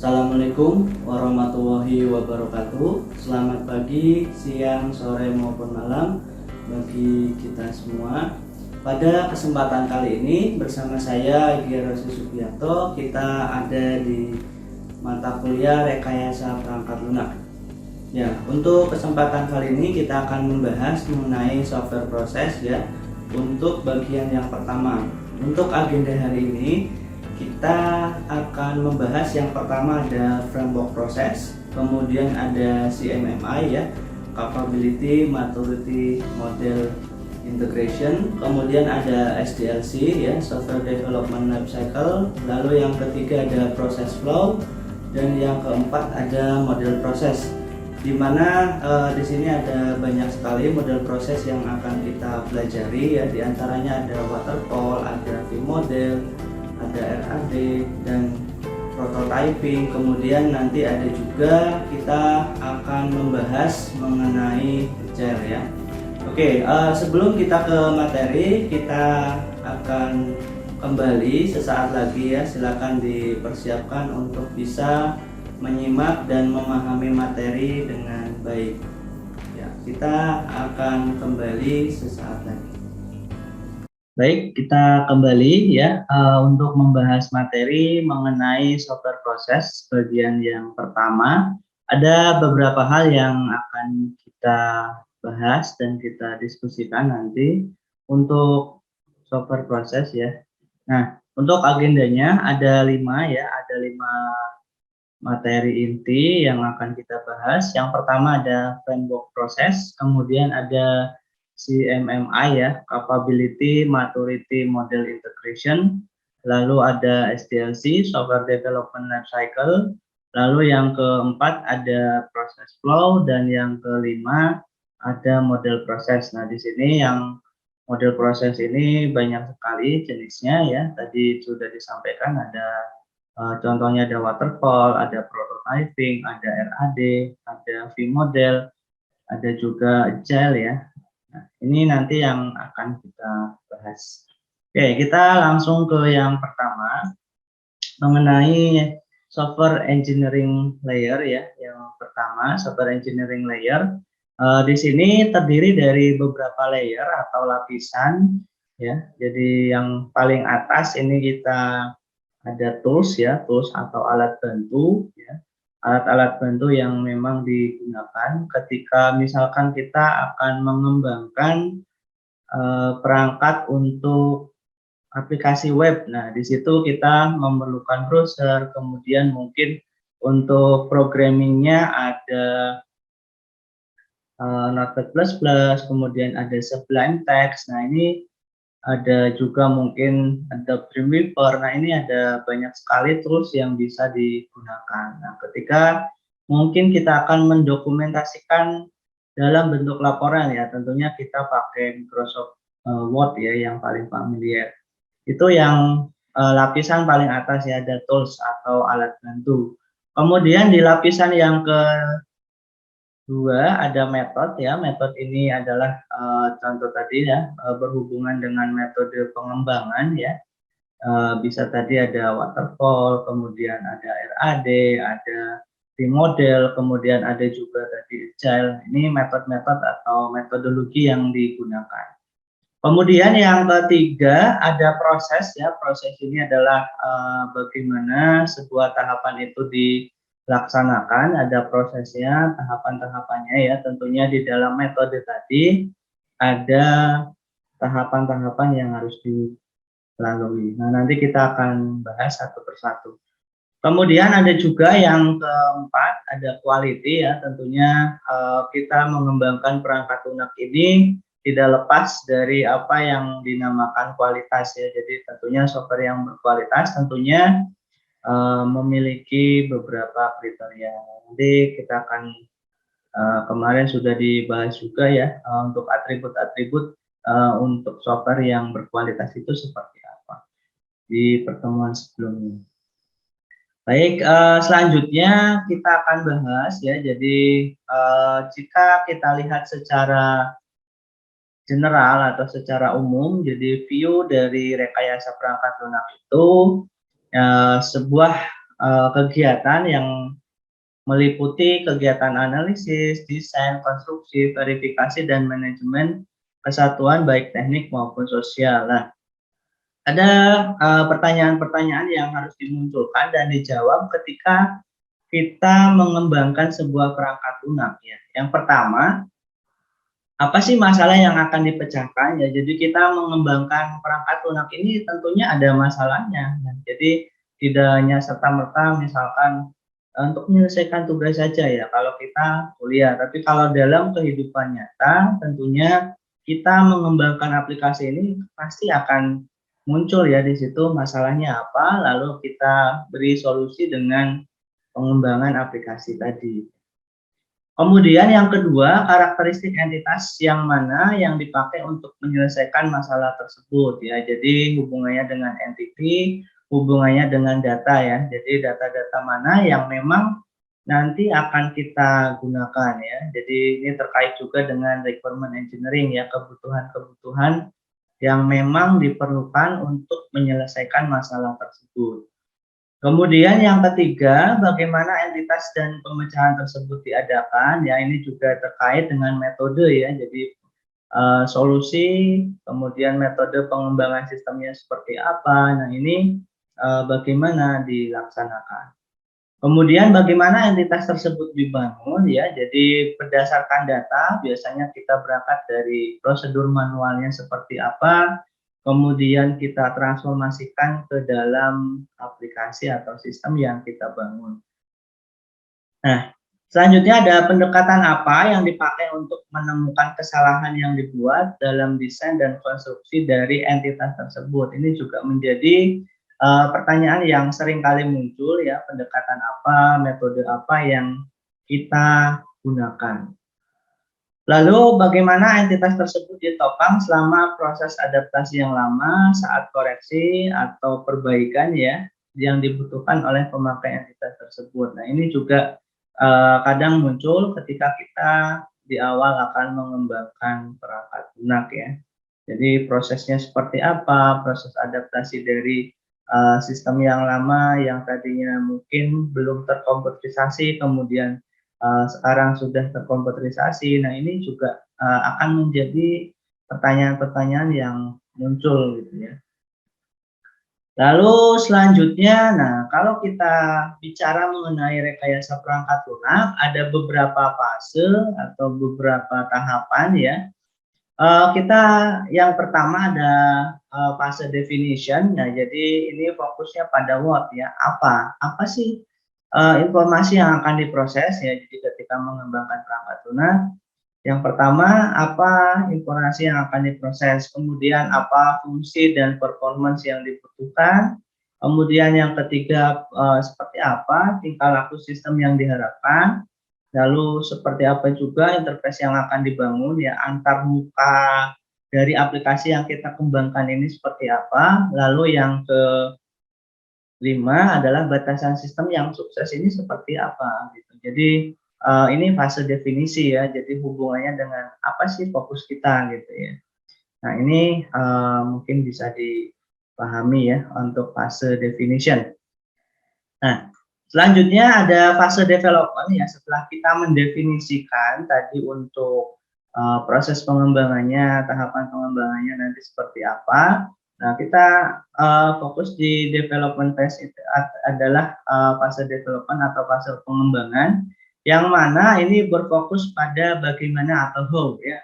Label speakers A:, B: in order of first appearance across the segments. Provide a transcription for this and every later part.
A: Assalamualaikum warahmatullahi wabarakatuh. Selamat pagi, siang, sore maupun malam bagi kita semua. Pada kesempatan kali ini bersama saya Gia Rosi Subianto, kita ada di mata kuliah Rekayasa Perangkat Lunak. Ya, untuk kesempatan kali ini kita akan membahas mengenai software proses ya. Untuk bagian yang pertama, untuk agenda hari ini kita akan membahas yang pertama ada framework proses, kemudian ada CMMI ya, Capability Maturity Model Integration, kemudian ada SDLC ya, Software Development Life Cycle, lalu yang ketiga ada Process Flow, dan yang keempat ada model proses. Di mana di sini ada banyak sekali model proses yang akan kita pelajari ya, diantaranya ada waterfall, ada V-model, ada RAD dan prototyping, kemudian nanti ada juga kita akan membahas mengenai agile ya. Oke, sebelum kita ke materi, kita akan kembali sesaat lagi ya. Silakan dipersiapkan untuk bisa menyimak dan memahami materi dengan baik ya. Kita akan kembali sesaat lagi. Baik, kita kembali ya untuk membahas materi mengenai software proses bagian yang pertama. Ada beberapa hal yang akan kita bahas dan kita diskusikan nanti untuk software proses ya. Nah, untuk agendanya ada 5 ya, ada 5 materi inti yang akan kita bahas. Yang pertama ada framework proses, kemudian ada CMMI ya, Capability Maturity Model Integration, lalu ada SDLC, Software Development Life Cycle, lalu yang keempat ada Process Flow, dan yang kelima ada model proses. Nah, di sini yang model proses ini banyak sekali jenisnya ya. Tadi sudah disampaikan ada contohnya ada waterfall, ada prototyping, ada RAD, ada V-model, ada juga agile ya. Nah, ini nanti yang akan kita bahas. Oke, kita langsung ke yang pertama mengenai software engineering layer ya. Yang pertama, software engineering layer. Di sini terdiri dari beberapa layer atau lapisan ya. Jadi yang paling atas ini kita ada tools ya, tools atau alat bantu ya, alat-alat bantu yang memang digunakan ketika misalkan kita akan mengembangkan perangkat untuk aplikasi web. Nah, di situ kita memerlukan browser, kemudian mungkin untuk programmingnya ada Notepad++, kemudian ada Sublime Text. Nah, ini ada juga mungkin ada Dreamweaver. Nah, ini ada banyak sekali tools yang bisa digunakan. Nah, ketika mungkin kita akan mendokumentasikan dalam bentuk laporan ya, tentunya kita pakai Microsoft Word ya yang paling familiar. Itu yang lapisan paling atas ya, ada tools atau alat bantu. Kemudian di lapisan yang kedua ada metode ya. Metode ini adalah contoh tadi ya, berhubungan dengan metode pengembangan ya. Bisa tadi ada waterfall, kemudian ada RAD, ada V-model, kemudian ada juga tadi agile. Ini metode-metode atau metodologi yang digunakan. Kemudian yang ketiga ada proses ya. Proses ini adalah bagaimana sebuah tahapan itu dilaksanakan, ada prosesnya, tahapan-tahapannya ya. Tentunya di dalam metode tadi ada tahapan-tahapan yang harus dilalui. Nah, nanti kita akan bahas satu persatu. Kemudian ada juga yang keempat, ada quality ya. Tentunya kita mengembangkan perangkat lunak ini tidak lepas dari apa yang dinamakan kualitas ya. Jadi tentunya software yang berkualitas tentunya memiliki beberapa kriteria. Nanti kita akan kemarin sudah dibahas juga ya untuk atribut-atribut untuk software yang berkualitas itu seperti apa di pertemuan sebelumnya. Baik, selanjutnya kita akan bahas ya. Jadi jika kita lihat secara general atau secara umum, jadi view dari rekayasa perangkat lunak itu sebuah kegiatan yang meliputi kegiatan analisis, desain, konstruksi, verifikasi, dan manajemen kesatuan baik teknik maupun sosial. Nah, ada pertanyaan-pertanyaan yang harus dimunculkan dan dijawab ketika kita mengembangkan sebuah perangkat lunak ya. Yang pertama, apa sih masalah yang akan dipecahkan ya? Jadi kita mengembangkan perangkat lunak ini tentunya ada masalahnya. Nah, jadi tidak hanya serta-merta misalkan untuk menyelesaikan tugas saja ya kalau kita kuliah, tapi kalau dalam kehidupan nyata tentunya kita mengembangkan aplikasi ini pasti akan muncul ya di situ masalahnya apa, lalu kita beri solusi dengan pengembangan aplikasi tadi. Kemudian yang kedua, karakteristik entitas yang mana yang dipakai untuk menyelesaikan masalah tersebut ya. Jadi hubungannya dengan entity, hubungannya dengan data ya. Jadi data-data mana yang memang nanti akan kita gunakan ya. Jadi ini terkait juga dengan requirement engineering ya, kebutuhan-kebutuhan yang memang diperlukan untuk menyelesaikan masalah tersebut. Kemudian yang ketiga, bagaimana entitas dan pemecahan tersebut diadakan, ya ini juga terkait dengan metode ya, jadi solusi, kemudian metode pengembangan sistemnya seperti apa, nah ini bagaimana dilaksanakan. Kemudian bagaimana entitas tersebut dibangun ya, jadi berdasarkan data, biasanya kita berangkat dari prosedur manualnya seperti apa, kemudian kita transformasikan ke dalam aplikasi atau sistem yang kita bangun. Nah, selanjutnya ada pendekatan apa yang dipakai untuk menemukan kesalahan yang dibuat dalam desain dan konstruksi dari entitas tersebut. Ini juga menjadi pertanyaan yang sering kali muncul ya, pendekatan apa, metode apa yang kita gunakan. Lalu bagaimana entitas tersebut ditopang selama proses adaptasi yang lama saat koreksi atau perbaikan ya yang dibutuhkan oleh pemakai entitas tersebut. Nah ini juga kadang muncul ketika kita di awal akan mengembangkan perangkat lunak ya. Jadi prosesnya seperti apa, proses adaptasi dari sistem yang lama yang tadinya mungkin belum terkomputerisasi kemudian sekarang sudah terkomputerisasi. Nah, ini juga akan menjadi pertanyaan-pertanyaan yang muncul gitu ya. Lalu selanjutnya, nah kalau kita bicara mengenai rekayasa perangkat lunak, ada beberapa fase atau beberapa tahapan ya. Kita yang pertama ada fase definition. Nah, jadi ini fokusnya pada what ya, apa sih informasi yang akan diproses ya. Jadi ketika mengembangkan perangkat lunak, yang pertama apa informasi yang akan diproses, kemudian apa fungsi dan performance yang dibutuhkan, kemudian yang ketiga seperti apa tingkah laku sistem yang diharapkan, lalu seperti apa juga interface yang akan dibangun ya antar muka dari aplikasi yang kita kembangkan ini seperti apa, lalu yang kelima adalah batasan sistem yang sukses ini seperti apa gitu. Jadi ini fase definisi ya, jadi hubungannya dengan apa sih fokus kita gitu ya. Nah ini mungkin bisa dipahami ya untuk fase definition. Nah selanjutnya ada fase development ya, setelah kita mendefinisikan tadi untuk proses pengembangannya, tahapan pengembangannya nanti seperti apa. Nah, kita fokus di development phase itu adalah fase development atau fase pengembangan yang mana ini berfokus pada bagaimana atau how ya.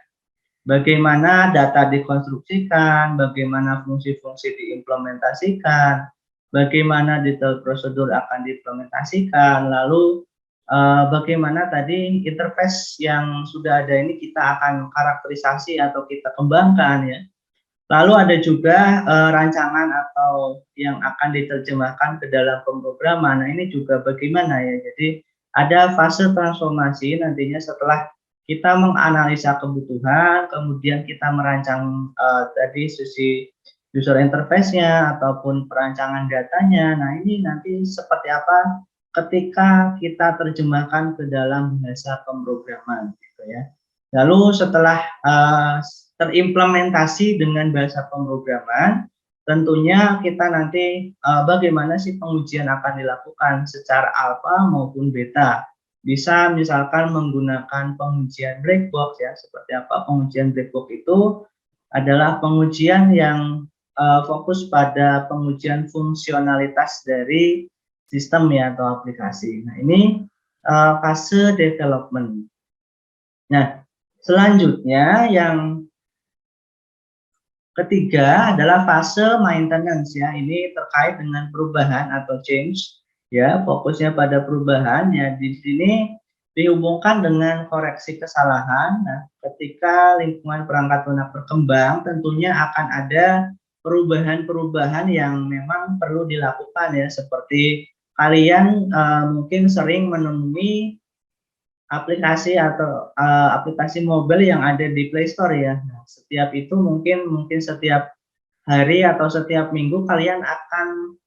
A: Bagaimana data dikonstruksikan, bagaimana fungsi-fungsi diimplementasikan, bagaimana detail prosedur akan diimplementasikan, lalu bagaimana tadi interface yang sudah ada ini kita akan karakterisasi atau kita kembangkan ya. Lalu ada juga rancangan atau yang akan diterjemahkan ke dalam pemrograman. Nah, ini juga bagaimana ya. Jadi ada fase transformasi nantinya setelah kita menganalisa kebutuhan, kemudian kita merancang tadi sisi user interface-nya ataupun perancangan datanya. Nah, ini nanti seperti apa ketika kita terjemahkan ke dalam bahasa pemrograman gitu ya. Lalu setelah terimplementasi dengan bahasa pemrograman, tentunya kita nanti bagaimana sih pengujian akan dilakukan secara alfa maupun beta. Bisa misalkan menggunakan pengujian black box ya. Seperti apa pengujian black box itu? Adalah pengujian yang fokus pada pengujian fungsionalitas dari sistem ya atau aplikasi. Nah, ini fase development. Nah, selanjutnya yang ketiga adalah fase maintenance ya. Ini terkait dengan perubahan atau change ya, fokusnya pada perubahan ya. Di sini dihubungkan dengan koreksi kesalahan. Nah, ketika lingkungan perangkat lunak berkembang, tentunya akan ada perubahan-perubahan yang memang perlu dilakukan ya, seperti kalian mungkin sering menemui aplikasi atau aplikasi mobile yang ada di Play Store ya. Nah, setiap itu mungkin setiap hari atau setiap minggu kalian akan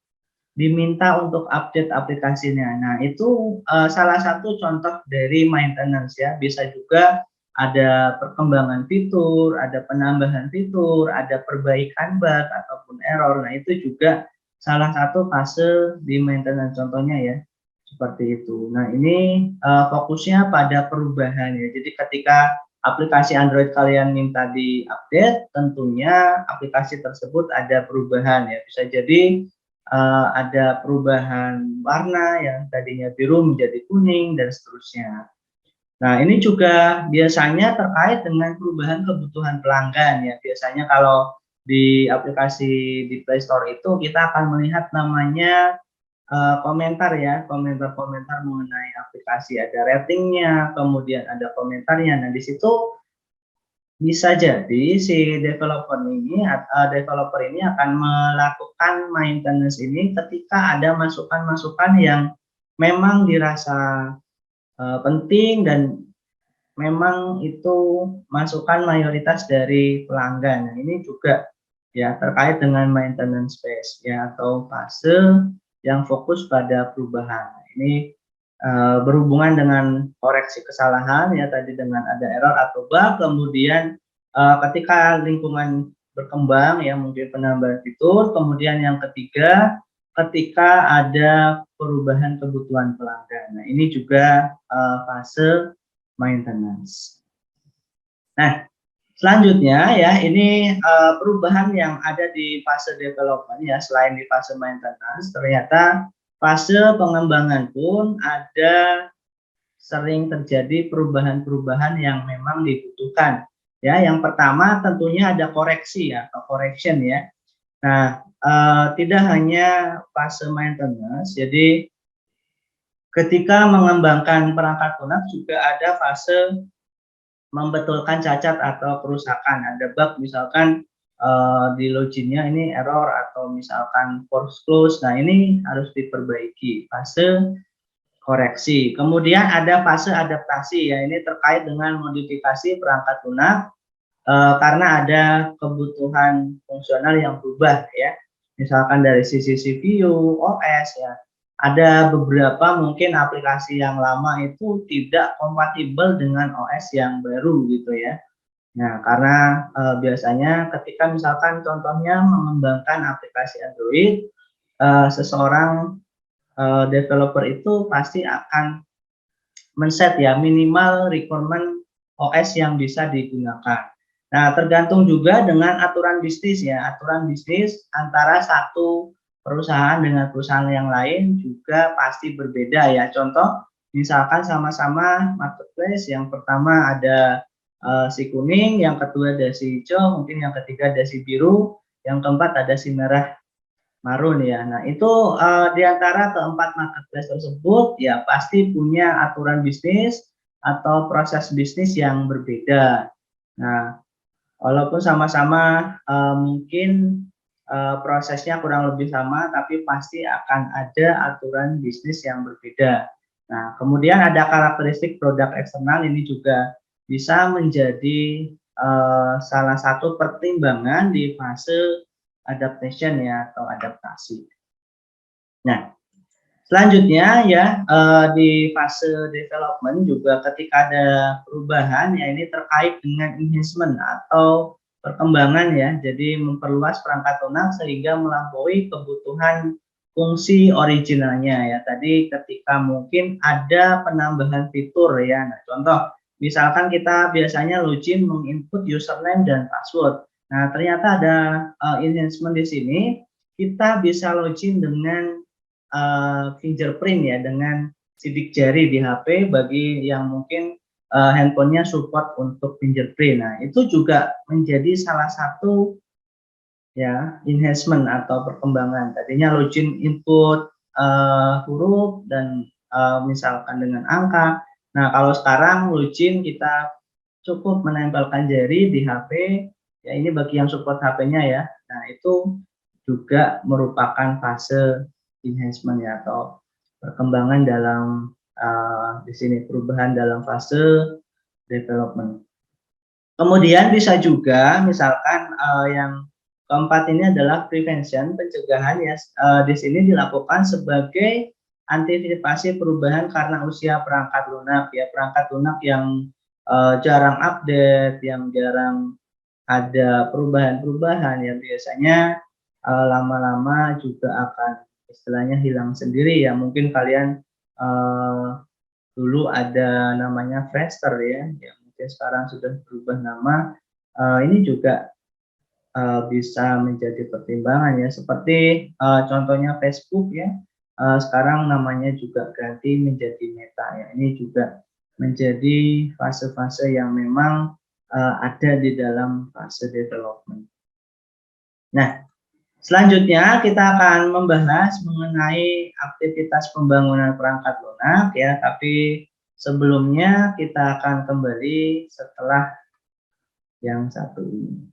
A: diminta untuk update aplikasinya. Nah, itu salah satu contoh dari maintenance ya. Bisa juga ada perkembangan fitur, ada penambahan fitur, ada perbaikan bug ataupun error. Nah, itu juga salah satu fase di maintenance contohnya ya. Seperti itu. Nah, ini fokusnya pada perubahan ya. Jadi ketika aplikasi Android kalian minta di-update, tentunya aplikasi tersebut ada perubahan ya. Bisa jadi ada perubahan warna yang tadinya biru menjadi kuning dan seterusnya. Nah, ini juga biasanya terkait dengan perubahan kebutuhan pelanggan ya. Biasanya kalau di aplikasi di Play Store itu kita akan melihat namanya komentar ya, komentar-komentar mengenai aplikasi, ada ratingnya, kemudian ada komentarnya. Nah, di situ bisa jadi si developer ini akan melakukan maintenance ini ketika ada masukan-masukan yang memang dirasa penting dan memang itu masukan mayoritas dari pelanggan. Nah, ini juga ya terkait dengan maintenance phase ya atau fase yang fokus pada perubahan. Ini berhubungan dengan koreksi kesalahan ya tadi dengan ada error atau bug, kemudian ketika lingkungan berkembang ya mungkin penambahan fitur, kemudian yang ketiga ketika ada perubahan kebutuhan pelanggan. Nah, ini juga fase maintenance. Nah, selanjutnya ya ini perubahan yang ada di fase development ya, selain di fase maintenance ternyata fase pengembangan pun ada sering terjadi perubahan-perubahan yang memang dibutuhkan ya. Yang pertama tentunya ada koreksi ya atau correction ya. Nah, tidak hanya fase maintenance, jadi ketika mengembangkan perangkat lunak juga ada fase membetulkan cacat atau kerusakan. Ada bug misalkan di loginnya ini error atau misalkan force close. Nah, ini harus diperbaiki. Fase koreksi. Kemudian ada fase adaptasi ya. Ini terkait dengan modifikasi perangkat lunak karena ada kebutuhan fungsional yang berubah ya. Misalkan dari sisi CPU, OS ya. Ada beberapa mungkin aplikasi yang lama itu tidak kompatibel dengan OS yang baru gitu ya. Nah, karena biasanya ketika misalkan contohnya mengembangkan aplikasi Android, seseorang developer itu pasti akan men-set ya minimal requirement OS yang bisa digunakan. Nah, tergantung juga dengan aturan bisnis ya, aturan bisnis antara satu perusahaan dengan perusahaan yang lain juga pasti berbeda ya. Contoh, misalkan sama-sama marketplace, yang pertama ada si kuning, yang kedua ada si hijau, mungkin yang ketiga ada si biru, yang keempat ada si merah marun ya. Nah, itu di antara keempat marketplace tersebut ya pasti punya aturan bisnis atau proses bisnis yang berbeda. Nah, walaupun sama-sama mungkin prosesnya kurang lebih sama, tapi pasti akan ada aturan bisnis yang berbeda. Nah, kemudian ada karakteristik produk eksternal, ini juga bisa menjadi salah satu pertimbangan di fase adaptation ya atau adaptasi. Nah, selanjutnya ya di fase development juga ketika ada perubahan ya ini terkait dengan enhancement atau perkembangan ya, jadi memperluas perangkat lunak sehingga melampaui kebutuhan fungsi originalnya ya. Tadi ketika mungkin ada penambahan fitur ya. Nah, contoh misalkan kita biasanya login menginput username dan password. Nah, ternyata ada enhancement di sini, kita bisa login dengan fingerprint ya, dengan sidik jari di HP bagi yang mungkin handphonenya support untuk fingerprint. Nah, itu juga menjadi salah satu ya enhancement atau perkembangan. Tadinya login input huruf dan misalkan dengan angka. Nah, kalau sekarang login kita cukup menempelkan jari di HP. Ya, ini bagi yang support HP-nya ya. Nah, itu juga merupakan fase enhancement ya, atau perkembangan dalam di sini perubahan dalam fase development. Kemudian bisa juga misalkan yang keempat ini adalah prevention, pencegahan ya. Di sini dilakukan sebagai antisipasi perubahan karena usia perangkat lunak ya, perangkat lunak yang jarang update, yang jarang ada perubahan-perubahan yang biasanya lama-lama juga akan istilahnya hilang sendiri ya. Mungkin kalian dulu ada namanya Friendster ya, yang mungkin sekarang sudah berubah nama. Ini juga bisa menjadi pertimbangan ya, seperti contohnya Facebook ya, sekarang namanya juga ganti menjadi Meta ya. Ini juga menjadi fase-fase yang memang ada di dalam fase development. Nah, selanjutnya kita akan membahas mengenai aktivitas pembangunan perangkat lunak ya, tapi sebelumnya kita akan kembali setelah yang satu ini.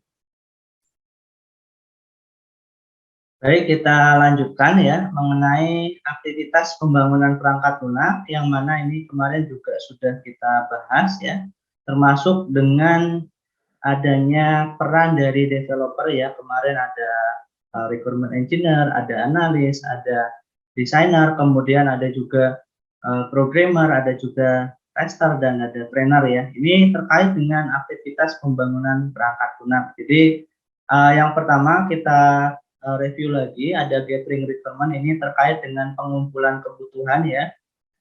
A: Baik, kita lanjutkan ya mengenai aktivitas pembangunan perangkat lunak, yang mana ini kemarin juga sudah kita bahas ya, termasuk dengan adanya peran dari developer ya. Kemarin ada requirement engineer, ada analis, ada desainer, kemudian ada juga programmer, ada juga tester, dan ada trainer ya. Ini terkait dengan aktivitas pembangunan perangkat lunak. Jadi yang pertama kita review lagi, ada gathering requirement, ini terkait dengan pengumpulan kebutuhan ya,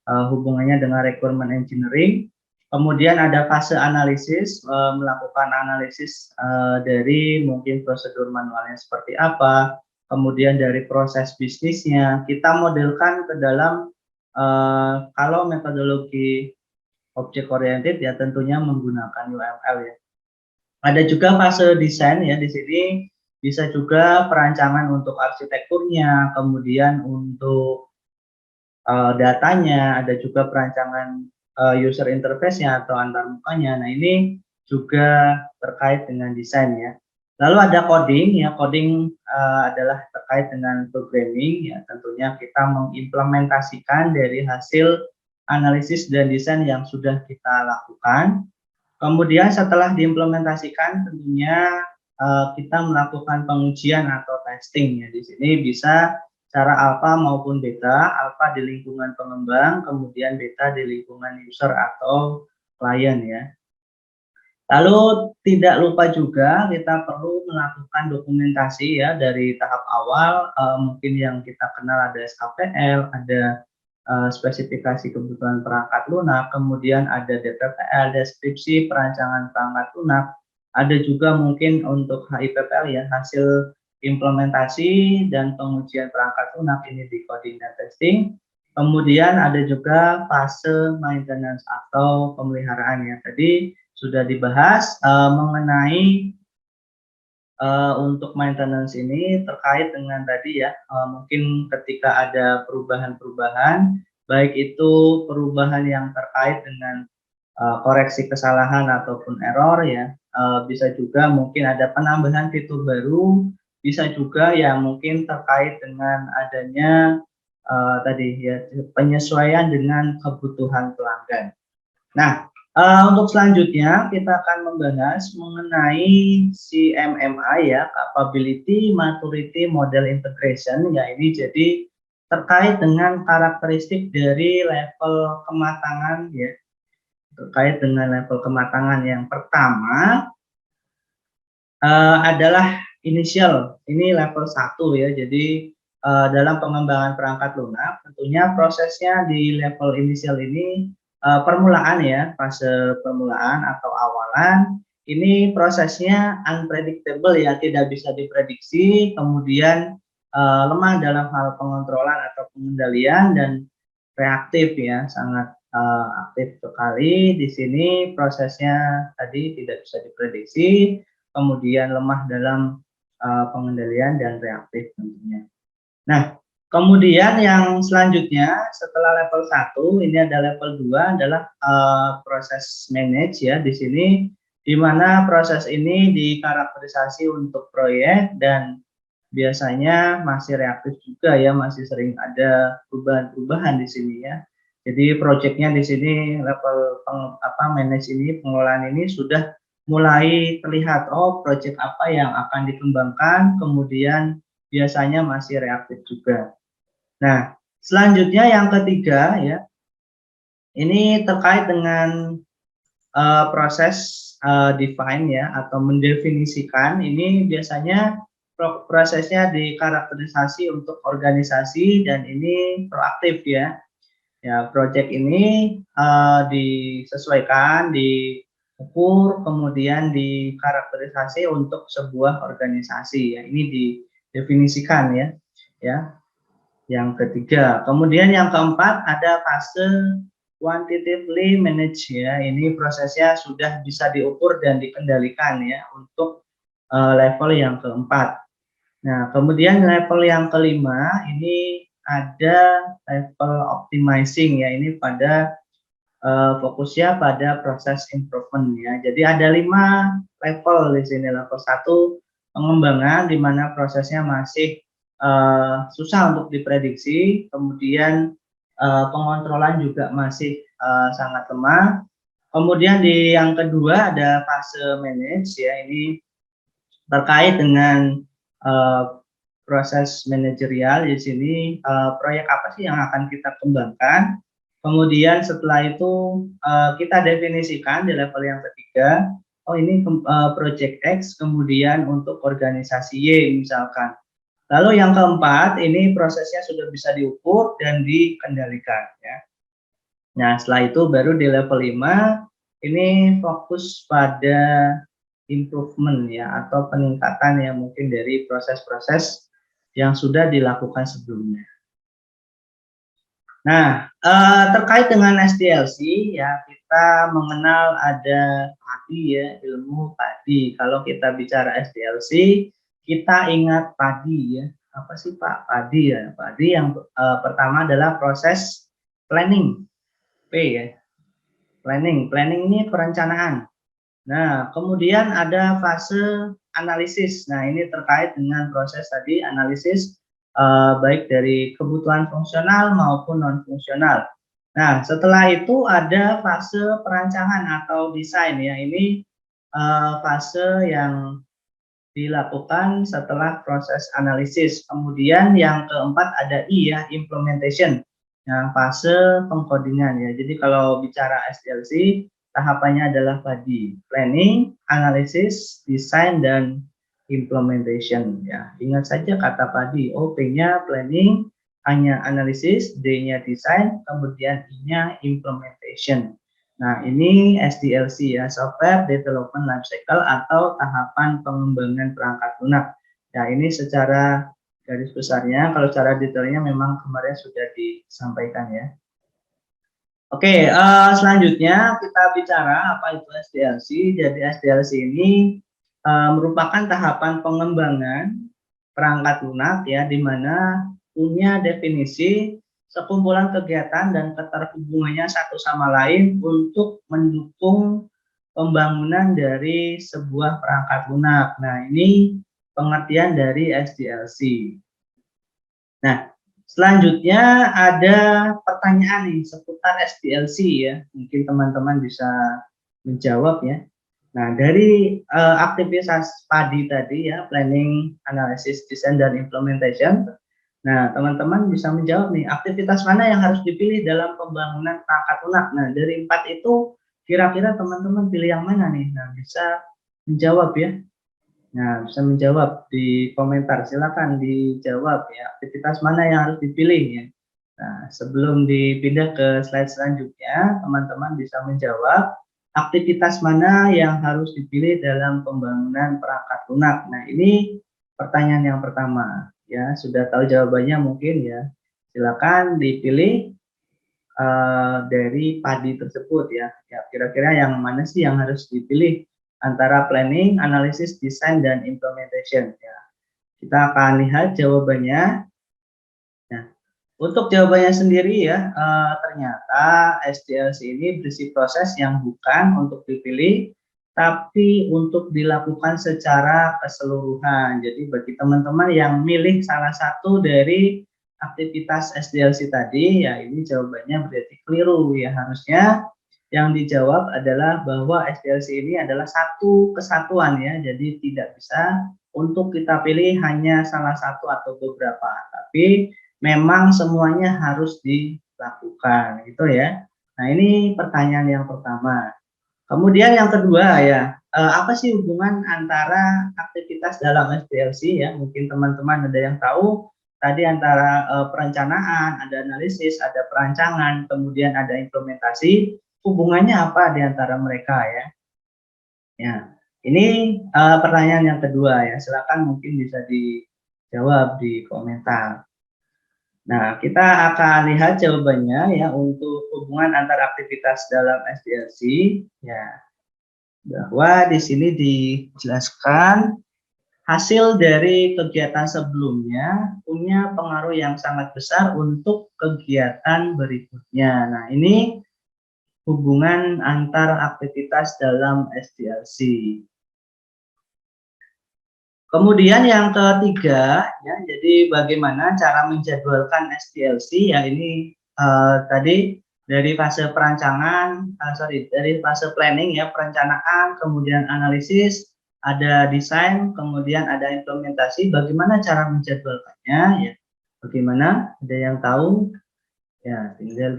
A: hubungannya dengan requirement engineering. Kemudian ada fase analisis, melakukan analisis dari mungkin prosedur manualnya seperti apa, kemudian dari proses bisnisnya, kita modelkan ke dalam kalau metodologi object oriented ya tentunya menggunakan UML ya. Ada juga fase desain ya, di sini bisa juga perancangan untuk arsitekturnya, kemudian untuk datanya, ada juga perancangan user interface-nya atau antarmukanya. Nah, ini juga terkait dengan desain ya. Lalu ada coding ya, coding adalah terkait dengan programming ya, tentunya kita mengimplementasikan dari hasil analisis dan desain yang sudah kita lakukan. Kemudian setelah diimplementasikan tentunya kita melakukan pengujian atau testing ya. Di sini bisa cara alpha maupun beta, alpha di lingkungan pengembang, kemudian beta di lingkungan user atau klien ya. Lalu tidak lupa juga kita perlu melakukan dokumentasi ya dari tahap awal, mungkin yang kita kenal ada SKPL, ada spesifikasi kebutuhan perangkat lunak, kemudian ada DPPL, deskripsi perancangan perangkat lunak, ada juga mungkin untuk HIPPL ya, hasil implementasi dan pengujian perangkat lunak, ini di coding dan testing. Kemudian ada juga fase maintenance atau pemeliharaan ya. Tadi sudah dibahas mengenai untuk maintenance ini terkait dengan tadi ya, mungkin ketika ada perubahan-perubahan, baik itu perubahan yang terkait dengan koreksi kesalahan ataupun error ya, bisa juga mungkin ada penambahan fitur baru, bisa juga ya mungkin terkait dengan adanya tadi ya penyesuaian dengan kebutuhan pelanggan. Nah, untuk selanjutnya kita akan membahas mengenai CMMI ya, Capability Maturity Model Integration ya. Ini jadi terkait dengan karakteristik dari level kematangan ya, terkait dengan level kematangan yang pertama adalah inisial, ini level 1 ya. Jadi dalam pengembangan perangkat lunak tentunya prosesnya di level inisial ini permulaan ya, fase permulaan atau awalan. Ini prosesnya unpredictable ya, tidak bisa diprediksi, kemudian lemah dalam hal pengontrolan atau pengendalian dan reaktif ya, sangat aktif sekali. Di sini prosesnya tadi tidak bisa diprediksi, kemudian lemah dalam pengendalian dan reaktif tentunya. Nah, kemudian yang selanjutnya setelah level 1 ini ada level 2 adalah proses manage ya. Di sini di mana proses ini dikarakterisasi untuk proyek dan biasanya masih reaktif juga ya, masih sering ada perubahan-perubahan di sini ya. Jadi proyeknya di sini level manage ini, pengelolaan ini sudah mulai terlihat, oh proyek apa yang akan dikembangkan, kemudian biasanya masih reaktif juga. Nah, selanjutnya yang ketiga ya, ini terkait dengan proses define ya atau mendefinisikan. Ini biasanya prosesnya dikarakterisasi untuk organisasi dan ini proaktif ya. Ya, project ini disesuaikan, diukur, kemudian dikarakterisasi untuk sebuah organisasi ya. Ini didefinisikan ya. Ya. Yang ketiga. Kemudian yang keempat ada fase quantitatively manage ya. Ini prosesnya sudah bisa diukur dan dikendalikan ya untuk level yang keempat. Nah, kemudian level yang kelima ini ada level optimizing ya. Ini pada fokusnya pada proses improvement ya. Jadi ada 5 level di sini. Level 1 pengembangan di mana prosesnya masih susah untuk diprediksi, kemudian pengontrolan juga masih sangat lemah. Kemudian di yang kedua ada fase manage ya, ini terkait dengan proses manajerial. Di sini proyek apa sih yang akan kita kembangkan, kemudian setelah itu kita definisikan di level yang ketiga, oh ini project X, kemudian untuk organisasi Y misalkan. Lalu yang keempat, ini prosesnya sudah bisa diukur dan dikendalikan ya. Nah, setelah itu baru di level 5 ini fokus pada improvement ya atau peningkatan yang mungkin dari proses-proses yang sudah dilakukan sebelumnya. Nah, terkait dengan SDLC ya, kita mengenal ada padi ya, ilmu padi. Kalau kita bicara SDLC, kita ingat padi ya. Apa sih Pak padi ya? Padi yang pertama adalah proses planning, P ya. Planning ini perencanaan. Nah, kemudian ada fase analisis. Nah, ini terkait dengan proses tadi analisis baik dari kebutuhan fungsional maupun non fungsional. Nah, setelah itu ada fase perancangan atau desain ya. Ini fase yang dilakukan setelah proses analisis. Kemudian yang keempat ada I ya, implementation. Nah, fase pengkodingan ya. Jadi kalau bicara SDLC, tahapannya adalah tadi planning, analisis, desain, dan implementation ya. Ingat saja kata tadi, P-nya planning, A-nya analisis, D-nya desain, kemudian I-nya implementation. Nah, ini SDLC ya, Software Development Lifecycle atau tahapan pengembangan perangkat lunak. Nah, ini secara garis besarnya, kalau secara detailnya memang kemarin sudah disampaikan ya. Oke, selanjutnya kita bicara apa itu SDLC. Jadi SDLC ini merupakan tahapan pengembangan perangkat lunak ya, di mana punya definisi sekumpulan kegiatan dan keterhubungannya satu sama lain untuk mendukung pembangunan dari sebuah perangkat lunak. Nah, ini pengertian dari SDLC. Nah, selanjutnya ada pertanyaan nih seputar SDLC ya. Mungkin teman-teman bisa menjawab ya. Nah, dari aktivitas PADI tadi ya, planning, analysis, design, dan implementation. Nah, teman-teman bisa menjawab nih, aktivitas mana yang harus dipilih dalam pembangunan perangkat lunak. Nah, dari 4 itu, kira-kira teman-teman pilih yang mana nih? Nah, bisa menjawab ya. Nah, bisa menjawab di komentar, silakan dijawab ya, aktivitas mana yang harus dipilih ya. Nah, sebelum dipindah ke slide selanjutnya, teman-teman bisa menjawab aktivitas mana yang harus dipilih dalam pembangunan perangkat lunak. Nah, ini pertanyaan yang pertama ya, sudah tahu jawabannya mungkin ya. Silakan dipilih dari padi tersebut ya. Ya, kira-kira yang mana sih yang harus dipilih antara planning, analisis, desain, dan implementation ya. Kita akan lihat jawabannya. Nah, untuk jawabannya sendiri ya, ternyata SDLC ini berisi proses yang bukan untuk dipilih, tapi untuk dilakukan secara keseluruhan. Jadi bagi teman-teman yang milih salah satu dari aktivitas SDLC tadi, ya ini jawabannya berarti keliru ya. Harusnya yang dijawab adalah bahwa SDLC ini adalah satu kesatuan ya, jadi tidak bisa untuk kita pilih hanya salah satu atau beberapa, tapi memang semuanya harus dilakukan gitu ya. Nah, ini pertanyaan yang pertama. Kemudian yang kedua ya, apa sih hubungan antara aktivitas dalam SDLC ya? Mungkin teman-teman ada yang tahu tadi antara perencanaan, ada analisis, ada perancangan, kemudian ada implementasi. Hubungannya apa di antara mereka ya? Ya, ini pertanyaan yang kedua ya. Silakan mungkin bisa dijawab di komentar. Nah, kita akan lihat jawabannya ya untuk hubungan antara aktivitas dalam SDLC ya, bahwa di sini dijelaskan hasil dari kegiatan sebelumnya punya pengaruh yang sangat besar untuk kegiatan berikutnya. Nah, ini hubungan antar aktivitas dalam SDLC. Kemudian yang ketiga, ya, jadi bagaimana cara menjadwalkan SDLC, ya ini tadi dari fase perancangan, dari fase planning ya, perencanaan, kemudian analisis, ada desain, kemudian ada implementasi. Bagaimana cara menjadwalkannya? Ya, bagaimana? Ada yang tahu? Ya, tinggal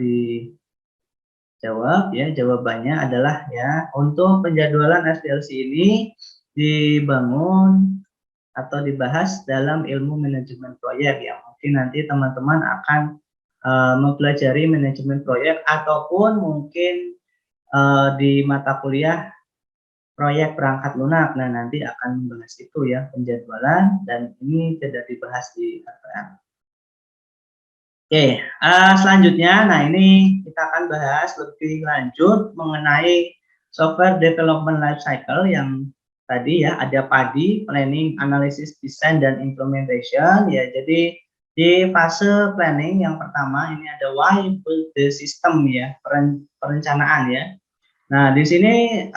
A: dijawab ya. Jawabannya adalah ya, untuk penjadwalan SDLC ini dibangun atau dibahas dalam ilmu manajemen proyek yang mungkin nanti teman-teman akan mempelajari manajemen proyek ataupun mungkin di mata kuliah proyek perangkat lunak. Nah, nanti akan membahas itu ya, penjadwalan, dan ini tidak dibahas di KPM. Oke, selanjutnya, nah ini kita akan bahas lebih lanjut mengenai software development life cycle yang tadi ya, ada PADI, planning, analysis, design, dan implementation ya. Jadi di fase planning yang pertama ini ada why build the system ya, perencanaan ya. Nah, di sini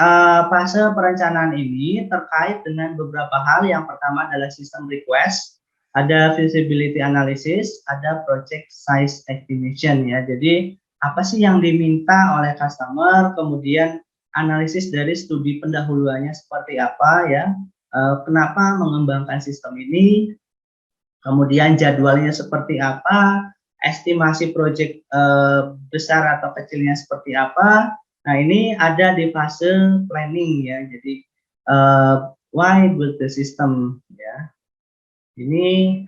A: fase perencanaan ini terkait dengan beberapa hal. Yang pertama adalah system request, ada feasibility analysis, ada project size estimation ya. Jadi apa sih yang diminta oleh customer, kemudian analisis dari studi pendahuluannya seperti apa ya, kenapa mengembangkan sistem ini, kemudian jadwalnya seperti apa, estimasi project besar atau kecilnya seperti apa. Nah, ini ada di fase planning ya. Jadi why build the system ya. Ini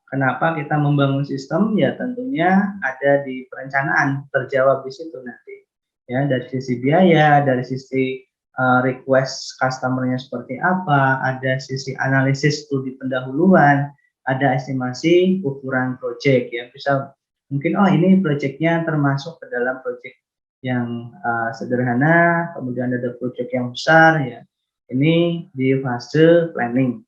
A: kenapa kita membangun sistem ya, tentunya ada di perencanaan, terjawab di situ nanti. Ya, dari sisi biaya, dari sisi request customernya seperti apa, ada sisi analisis studi pendahuluan, ada estimasi ukuran project ya. Bisa mungkin ini projectnya termasuk ke dalam project yang sederhana, kemudian ada project yang besar ya. Ini di fase planning.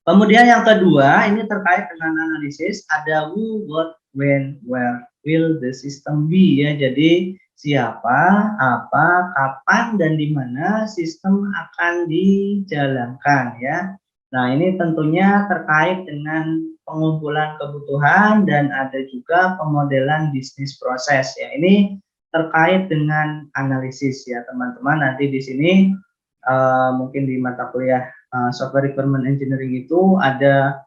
A: Kemudian yang kedua, ini terkait dengan analisis, ada who, what, when, where will the system be ya. Jadi siapa, apa, kapan, dan di mana sistem akan dijalankan ya. Nah, ini tentunya terkait dengan pengumpulan kebutuhan dan ada juga pemodelan bisnis proses ya. Ini terkait dengan analisis ya, teman-teman. Nanti di sini mungkin di mata kuliah software requirement engineering itu ada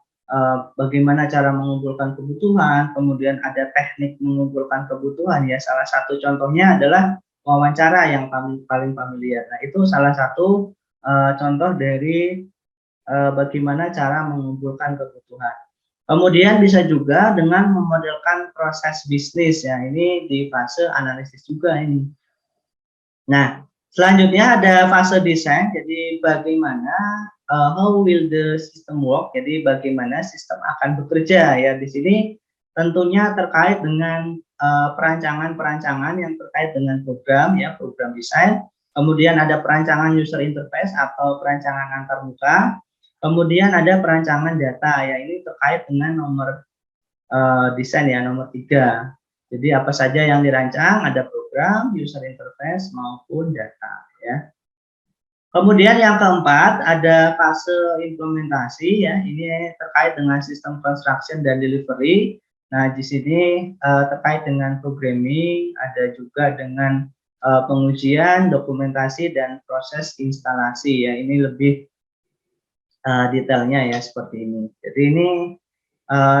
A: bagaimana cara mengumpulkan kebutuhan, kemudian ada teknik mengumpulkan kebutuhan ya. Salah satu contohnya adalah wawancara yang paling familiar. Nah, itu salah satu contoh dari bagaimana cara mengumpulkan kebutuhan. Kemudian bisa juga dengan memodelkan proses bisnis ya, ini di fase analisis juga ini. Nah, selanjutnya ada fase desain. Jadi bagaimana how will the system work? Jadi bagaimana sistem akan bekerja ya. Di sini tentunya terkait dengan perancangan-perancangan yang terkait dengan program ya, program desain. Kemudian ada perancangan user interface atau perancangan antarmuka. Kemudian ada perancangan data ya, ini terkait dengan nomor desain ya, nomor 3. Jadi apa saja yang dirancang, ada program, user interface maupun data ya. Kemudian yang keempat ada fase implementasi ya, ini terkait dengan sistem construction dan delivery. Nah, di sini terkait dengan programming, ada juga dengan pengujian, dokumentasi dan proses instalasi ya. Ini lebih detailnya ya seperti ini. Jadi ini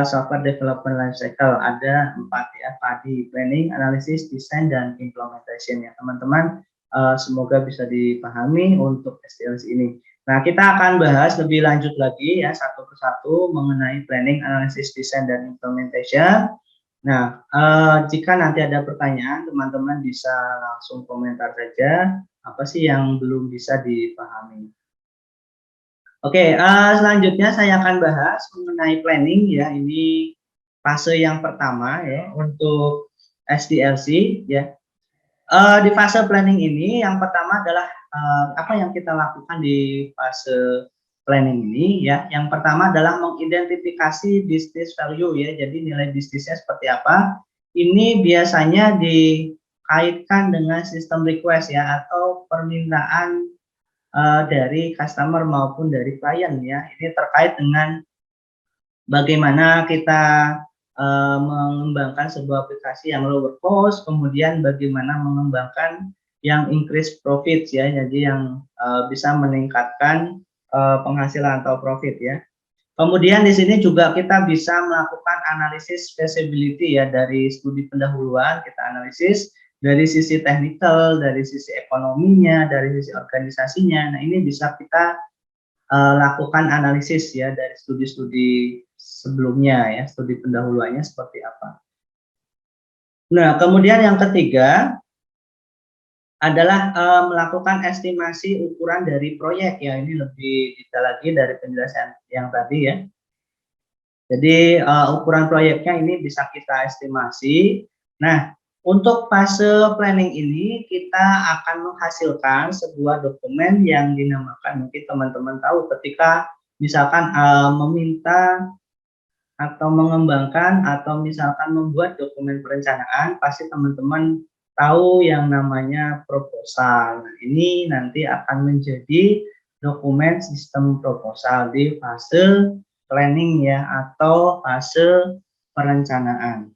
A: software development lifecycle ada 4 ya, tadi planning, analysis, design, dan implementation ya teman-teman. Semoga bisa dipahami untuk SDLC ini. Nah, kita akan bahas lebih lanjut lagi ya satu persatu mengenai planning, analysis, design, dan implementation. Nah, jika nanti ada pertanyaan, teman-teman bisa langsung komentar saja apa sih yang belum bisa dipahami. Oke, selanjutnya saya akan bahas mengenai planning ya. Ini fase yang pertama ya untuk SDLC ya. Di fase planning ini yang pertama adalah apa yang kita lakukan di fase planning ini ya. Yang pertama adalah mengidentifikasi business value ya. Jadi nilai bisnisnya seperti apa. Ini biasanya dikaitkan dengan sistem request ya atau permintaan dari customer maupun dari klien ya. Ini terkait dengan bagaimana kita mengembangkan sebuah aplikasi yang lower cost, kemudian bagaimana mengembangkan yang increase profit ya, jadi yang bisa meningkatkan penghasilan atau profit ya. Kemudian di sini juga kita bisa melakukan analisis feasibility ya, dari studi pendahuluan kita analisis dari sisi technical, dari sisi ekonominya, dari sisi organisasinya. Nah, ini bisa kita lakukan analisis ya dari studi-studi sebelumnya ya, studi pendahuluannya seperti apa. Nah, kemudian yang ketiga adalah melakukan estimasi ukuran dari proyek ya, ini lebih detail lagi dari penjelasan yang tadi ya. Jadi ukuran proyeknya ini bisa kita estimasi. Nah, untuk fase planning ini kita akan menghasilkan sebuah dokumen yang dinamakan, mungkin teman-teman tahu ketika misalkan meminta atau mengembangkan atau misalkan membuat dokumen perencanaan, pasti teman-teman tahu yang namanya proposal. Nah, ini nanti akan menjadi dokumen sistem proposal di fase planning ya atau fase perencanaan.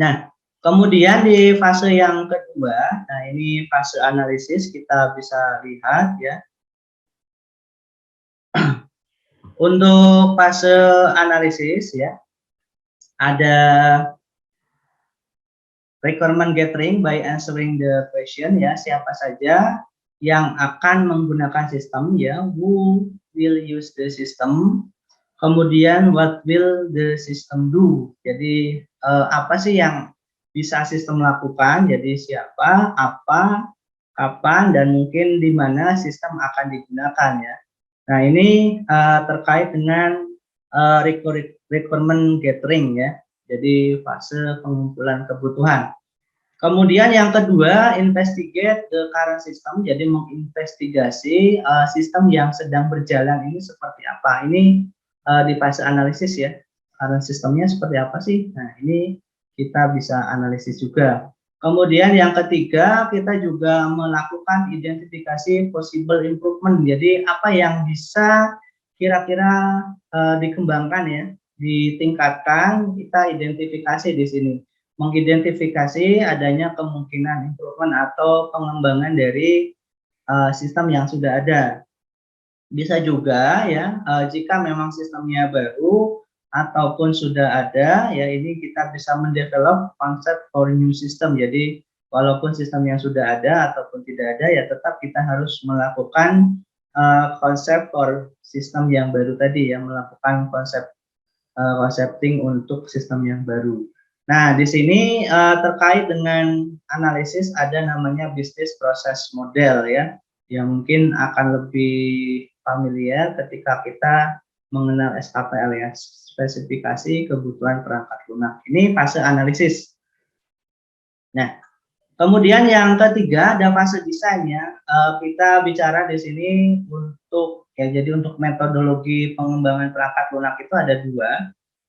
A: Nah, kemudian di fase yang kedua, nah ini fase analisis, kita bisa lihat ya. Untuk fase analisis ya, ada requirement gathering by answering the question ya, siapa saja yang akan menggunakan sistem ya, who will use the system, kemudian what will the system do. Jadi apa sih yang bisa sistem lakukan, jadi siapa, apa, kapan, dan mungkin di mana sistem akan digunakan ya. Nah, ini terkait dengan requirement gathering ya, jadi fase pengumpulan kebutuhan. Kemudian yang kedua, investigate the current system, jadi menginvestigasi sistem yang sedang berjalan ini seperti apa. Ini di fase analisis ya, current sistemnya seperti apa sih. Nah, ini kita bisa analisis juga. Kemudian yang ketiga, kita juga melakukan identifikasi possible improvement. Jadi apa yang bisa kira-kira dikembangkan ya, ditingkatkan, kita identifikasi di sini. Mengidentifikasi adanya kemungkinan improvement atau pengembangan dari sistem yang sudah ada. Bisa juga ya, jika memang sistemnya baru ataupun sudah ada ya, ini kita bisa mendevelop konsep for new system. Jadi walaupun sistem yang sudah ada ataupun tidak ada ya, tetap kita harus melakukan konsep for sistem yang baru tadi ya, melakukan concepting untuk sistem yang baru. Nah, di sini terkait dengan analisis ada namanya business process model ya, yang mungkin akan lebih familiar ketika kita mengenal SKPL ya, spesifikasi kebutuhan perangkat lunak. Ini fase analisis. Nah, kemudian yang ketiga ada fase desainnya. Kita bicara di sini untuk ya, jadi untuk metodologi pengembangan perangkat lunak itu ada dua.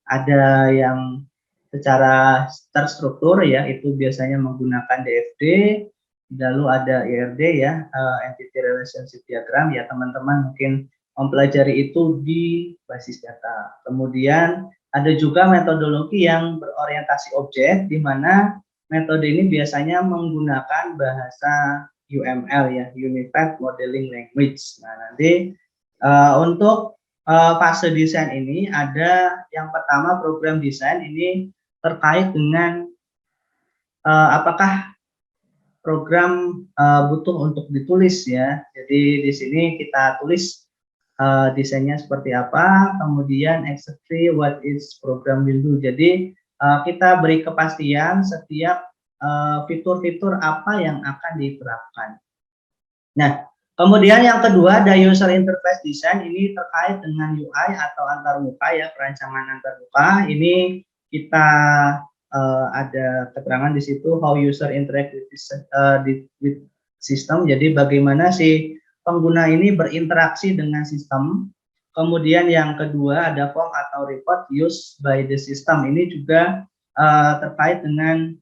A: Ada yang secara terstruktur ya, itu biasanya menggunakan DFD, lalu ada IRD ya, Entity Relationship Diagram ya, teman-teman mungkin mempelajari itu di basis data. Kemudian ada juga metodologi yang berorientasi objek, di mana metode ini biasanya menggunakan bahasa UML ya, Unified Modeling Language. Nah, nanti untuk fase desain ini ada yang pertama program desain ini terkait dengan apakah program butuh untuk ditulis ya. Jadi di sini kita tulis desainnya seperti apa, kemudian exactly what is program will do. Jadi kita beri kepastian setiap fitur-fitur apa yang akan diterapkan. Nah, kemudian yang kedua ada user interface design, ini terkait dengan UI atau antarmuka ya, perancangan antarmuka. Ini kita ada keterangan di situ how user interact with system. Jadi bagaimana si pengguna ini berinteraksi dengan sistem. Kemudian yang kedua ada form atau report used by the system. Ini juga terkait dengan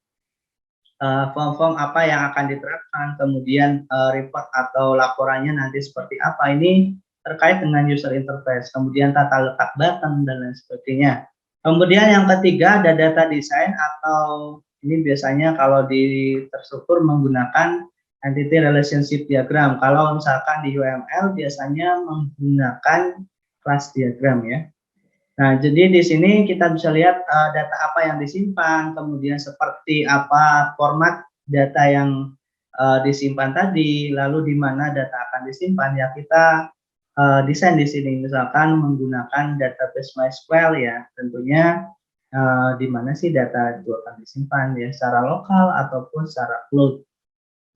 A: form-form apa yang akan diterapkan, kemudian report atau laporannya nanti seperti apa. Ini terkait dengan user interface, kemudian tata letak button dan lain sebagainya. Kemudian yang ketiga ada data design, atau ini biasanya kalau di terstruktur menggunakan entity relationship diagram. Kalau misalkan di UML biasanya menggunakan class diagram ya. Nah, jadi di sini kita bisa lihat data apa yang disimpan, kemudian seperti apa format data yang disimpan tadi, lalu di mana data akan disimpan ya, kita desain di sini misalkan menggunakan database MySQL ya, tentunya di mana sih data itu akan disimpan ya, secara lokal ataupun secara cloud.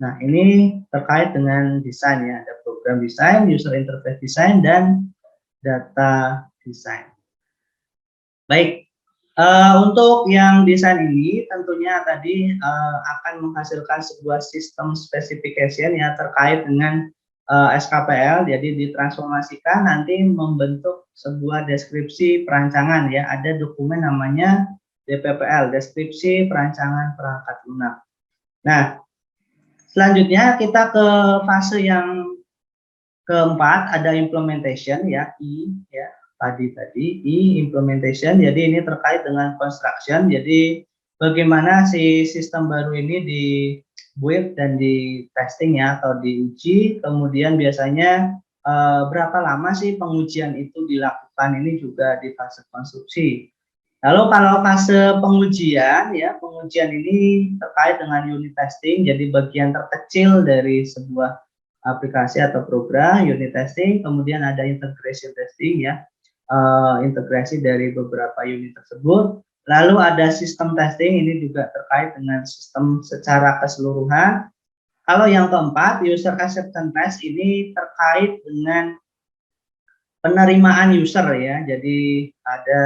A: Nah, ini terkait dengan desain ya, ada program desain, user interface design, dan data design. Baik, untuk yang desain ini tentunya tadi akan menghasilkan sebuah sistem specification ya terkait dengan SKPL, jadi ditransformasikan nanti membentuk sebuah deskripsi perancangan ya, ada dokumen namanya DPPL, deskripsi perancangan perangkat lunak. Nah, selanjutnya kita ke fase yang keempat, ada implementation ya, I ya, tadi I implementation. Jadi ini terkait dengan construction, jadi bagaimana si sistem baru ini di build dan di testing ya, atau diuji, kemudian biasanya berapa lama sih pengujian itu dilakukan, ini juga di fase konstruksi. Lalu kalau fase pengujian ya, pengujian ini terkait dengan unit testing, jadi bagian terkecil dari sebuah aplikasi atau program, unit testing, kemudian ada integration testing ya, integrasi dari beberapa unit tersebut. Lalu ada sistem testing, ini juga terkait dengan sistem secara keseluruhan. Kalau yang keempat, user acceptance test, ini terkait dengan penerimaan user ya. Jadi ada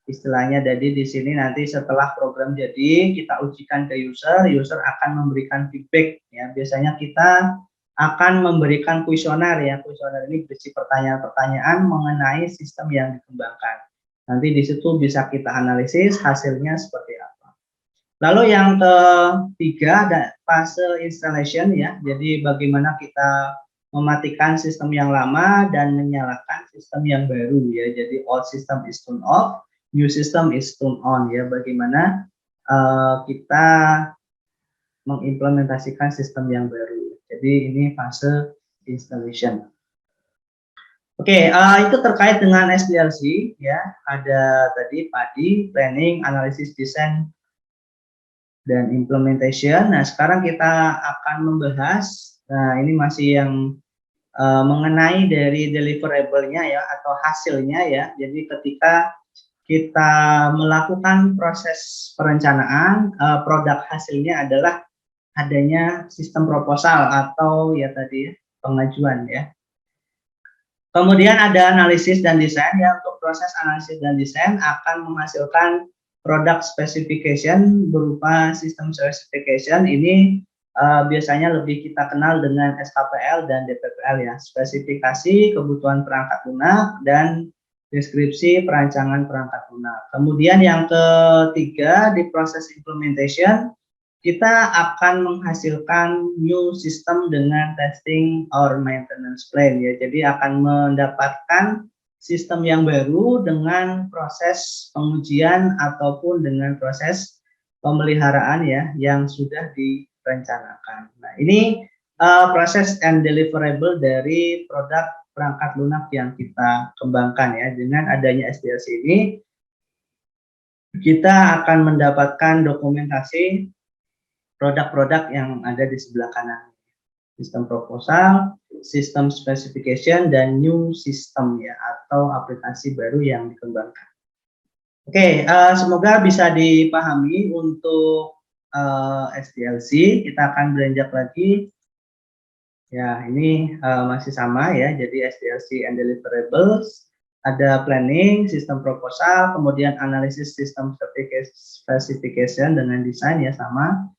A: istilahnya, jadi di sini nanti setelah program jadi kita ujikan ke user, user akan memberikan feedback ya. Biasanya kita akan memberikan kuesioner ya. Kuesioner ini berisi pertanyaan-pertanyaan mengenai sistem yang dikembangkan. Nanti di situ bisa kita analisis hasilnya seperti apa. Lalu yang ketiga ada fase installation ya. Jadi bagaimana kita mematikan sistem yang lama dan menyalakan sistem yang baru ya. Jadi old system is turned off, new system is turned on ya. Bagaimana kita mengimplementasikan sistem yang baru. Jadi ini fase installation. Oke, itu terkait dengan SDLC ya. Ada tadi PADI, planning, analysis, design, dan implementation. Nah, sekarang kita akan membahas. Nah, ini masih yang mengenai dari deliverable-nya ya atau hasilnya ya. Jadi ketika kita melakukan proses perencanaan, produk hasilnya adalah adanya sistem proposal atau ya tadi ya, pengajuan ya. Kemudian ada analisis dan desain ya. Untuk proses analisis dan desain akan menghasilkan product specification berupa sistem specification. Ini biasanya lebih kita kenal dengan SKPL dan DPPL ya. Spesifikasi kebutuhan perangkat lunak dan deskripsi perancangan perangkat lunak. Kemudian yang ketiga di proses implementation kita akan menghasilkan new system dengan testing or maintenance plan ya. Jadi akan mendapatkan sistem yang baru dengan proses pengujian ataupun dengan proses pemeliharaan ya yang sudah direncanakan. Nah, ini proses and deliverable dari produk perangkat lunak yang kita kembangkan ya. Dengan adanya SDLC ini kita akan mendapatkan dokumentasi produk-produk yang ada di sebelah kanan. Sistem proposal, sistem specification, dan new system ya, atau aplikasi baru yang dikembangkan. Oke, semoga bisa dipahami untuk SDLC. Kita akan beranjak lagi. Ya, ini masih sama ya, jadi SDLC and deliverables. Ada planning, sistem proposal, kemudian analisis sistem specification dengan desain ya sama.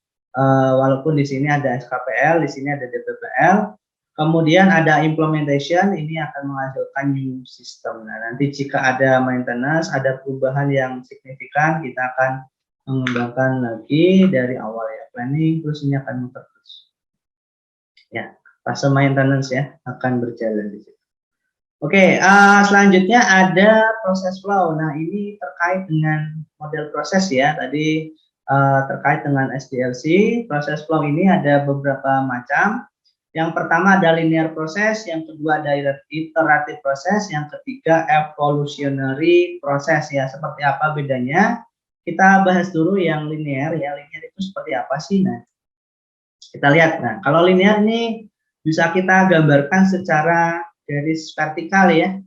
A: Walaupun di sini ada SKPL, di sini ada DPPL, kemudian ada implementation, ini akan menghasilkan new system. Nah, nanti jika ada maintenance, ada perubahan yang signifikan, kita akan mengembangkan lagi dari awal ya, planning, terus ini akan muter terus. Ya, fase maintenance ya akan berjalan di situ. Oke, selanjutnya ada proses flow. Nah, ini terkait dengan model proses ya. Tadi terkait dengan SDLC, proses flow ini ada beberapa macam. Yang pertama ada linear proses, yang kedua ada iteratif proses, yang ketiga evolutionary proses ya. Seperti apa bedanya? Kita bahas dulu yang linear ya. Linear itu seperti apa sih? Nah, kita lihat. Nah, kalau linear ini bisa kita gambarkan secara garis vertikal ya.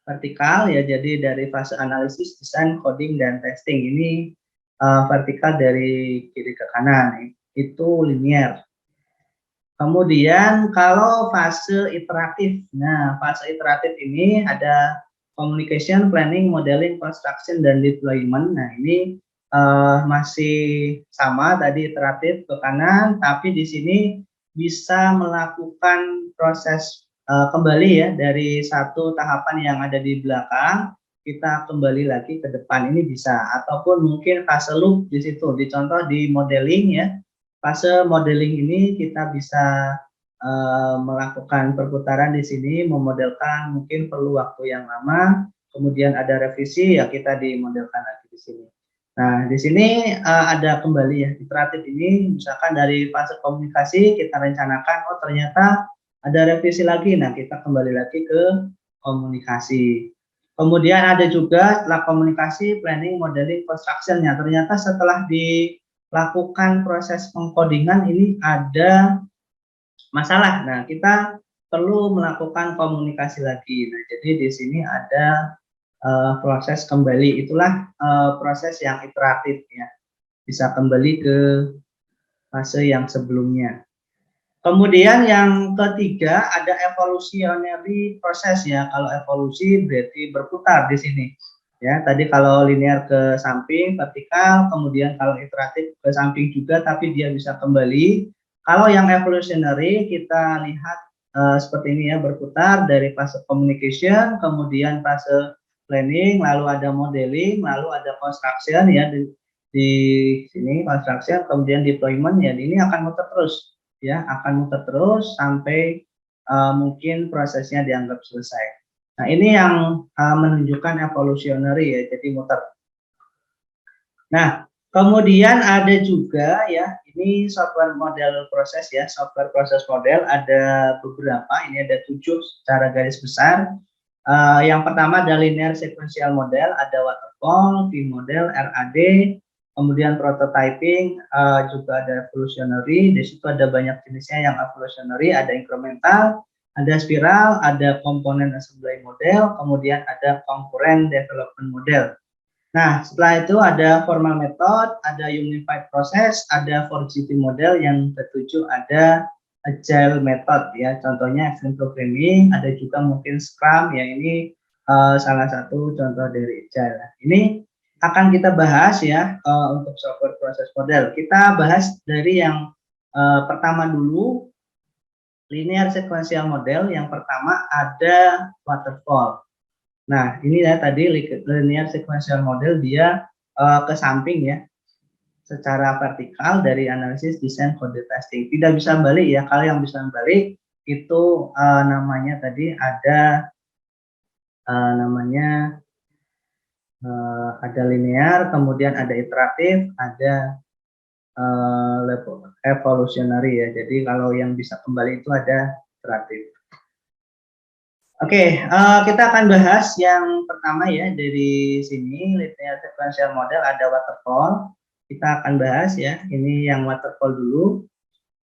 A: Vertikal ya, jadi dari fase analisis, desain, coding, dan testing ini vertikal dari kiri ke kanan itu linear. Kemudian kalau fase iteratif, nah fase iteratif ini ada communication, planning, modeling, construction, dan deployment. Nah ini masih sama tadi iteratif ke kanan, tapi di sini bisa melakukan proses kembali ya dari satu tahapan yang ada di belakang kita kembali lagi ke depan, ini bisa, ataupun mungkin fase loop di situ dicontoh di modeling ya. Fase modeling ini kita bisa melakukan perputaran di sini, memodelkan mungkin perlu waktu yang lama, kemudian ada revisi ya kita dimodelkan lagi di sini. Nah di sini ada kembali ya iteratif ini, misalkan dari fase komunikasi kita rencanakan, oh ternyata ada revisi lagi, nah kita kembali lagi ke komunikasi. Kemudian ada juga setelah komunikasi, planning, modeling, construction-nya. Ternyata setelah dilakukan proses pengkodingan ini ada masalah. Nah, kita perlu melakukan komunikasi lagi. Nah, jadi di sini ada proses kembali. Itulah proses yang iteratif ya. Bisa kembali ke fase yang sebelumnya. Kemudian yang ketiga ada evolutionary proses ya. Kalau evolusi berarti berputar di sini. Ya, tadi kalau linear ke samping vertikal, kemudian kalau iteratif ke samping juga tapi dia bisa kembali. Kalau yang evolutionary kita lihat seperti ini ya, berputar dari fase communication, kemudian fase planning, lalu ada modeling, lalu ada construction ya di sini construction, kemudian deployment ya. Ini akan muter terus. Ya akan muter terus sampai mungkin prosesnya dianggap selesai. Nah ini yang menunjukkan evolutionary ya, jadi muter. Nah kemudian ada juga ya, ini software model proses ya, software proses model ada beberapa, ini ada 7 secara garis besar. Yang pertama ada linear sequential model, ada waterfall, V-model, RAD, kemudian prototyping, juga ada evolutionary. Di situ ada banyak jenisnya, yang evolutionary, ada incremental, Ada spiral, ada komponen assembly model, kemudian ada concurrent development model. Nah, setelah itu ada formal method, ada unified process, ada 4GT model, yang ketujuh ada agile method ya. Contohnya extreme programming, ada juga mungkin Scrum yang ini salah satu contoh dari agile. Ini akan kita bahas ya untuk software process model. Kita bahas dari yang pertama dulu, linear sequential model. Yang pertama ada waterfall. Nah, ini ya tadi linear sequential model, dia ke samping ya, secara vertikal dari analisis, desain, kode testing. Tidak bisa balik ya. Kalau yang bisa balik itu namanya tadi ada ada linear, kemudian ada iteratif, ada level evolutionary ya. Jadi kalau yang bisa kembali itu ada iteratif. Oke, kita akan bahas yang pertama ya dari sini, linear sequential model, ada waterfall. Kita akan bahas ya, ini yang waterfall dulu.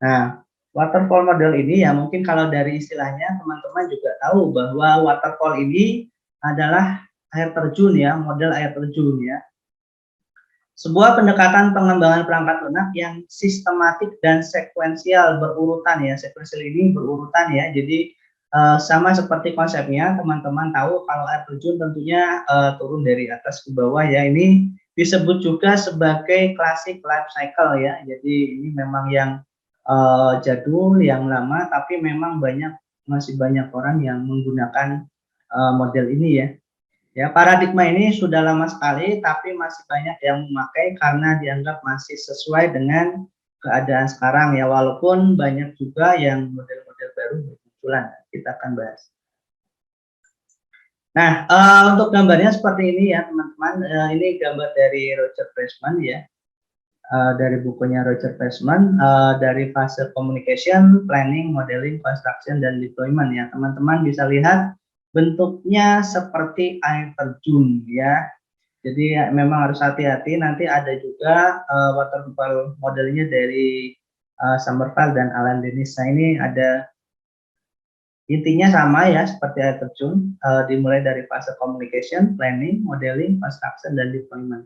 A: Nah, waterfall model ini ya mungkin kalau dari istilahnya teman-teman juga tahu bahwa waterfall ini adalah air terjun ya, model air terjun ya. Sebuah pendekatan pengembangan perangkat lunak yang sistematik dan sekuensial berurutan ya. Sekuensial ini berurutan ya. Jadi sama seperti konsepnya, teman-teman tahu kalau air terjun tentunya turun dari atas ke bawah ya. Ini disebut juga sebagai classic life cycle ya. Jadi ini memang yang jadul, yang lama, tapi memang masih banyak orang yang menggunakan model ini ya. Ya, paradigma ini sudah lama sekali, tapi masih banyak yang memakai karena dianggap masih sesuai dengan keadaan sekarang ya, walaupun banyak juga yang model-model baru bermunculan. Kita akan bahas. Nah, untuk gambarnya seperti ini ya teman-teman. Ini gambar dari Roger Pressman ya, dari bukunya Roger Pressman, dari fase communication, planning, modeling, construction, dan deployment ya. Teman-teman bisa lihat bentuknya seperti air terjun ya. Jadi ya, memang harus hati-hati. Nanti ada juga waterfall modelnya dari Sommerfeld dan Alan Dennis. Nah, ini ada intinya sama ya seperti air terjun, dimulai dari fase communication, planning, modeling, construction, dan deployment.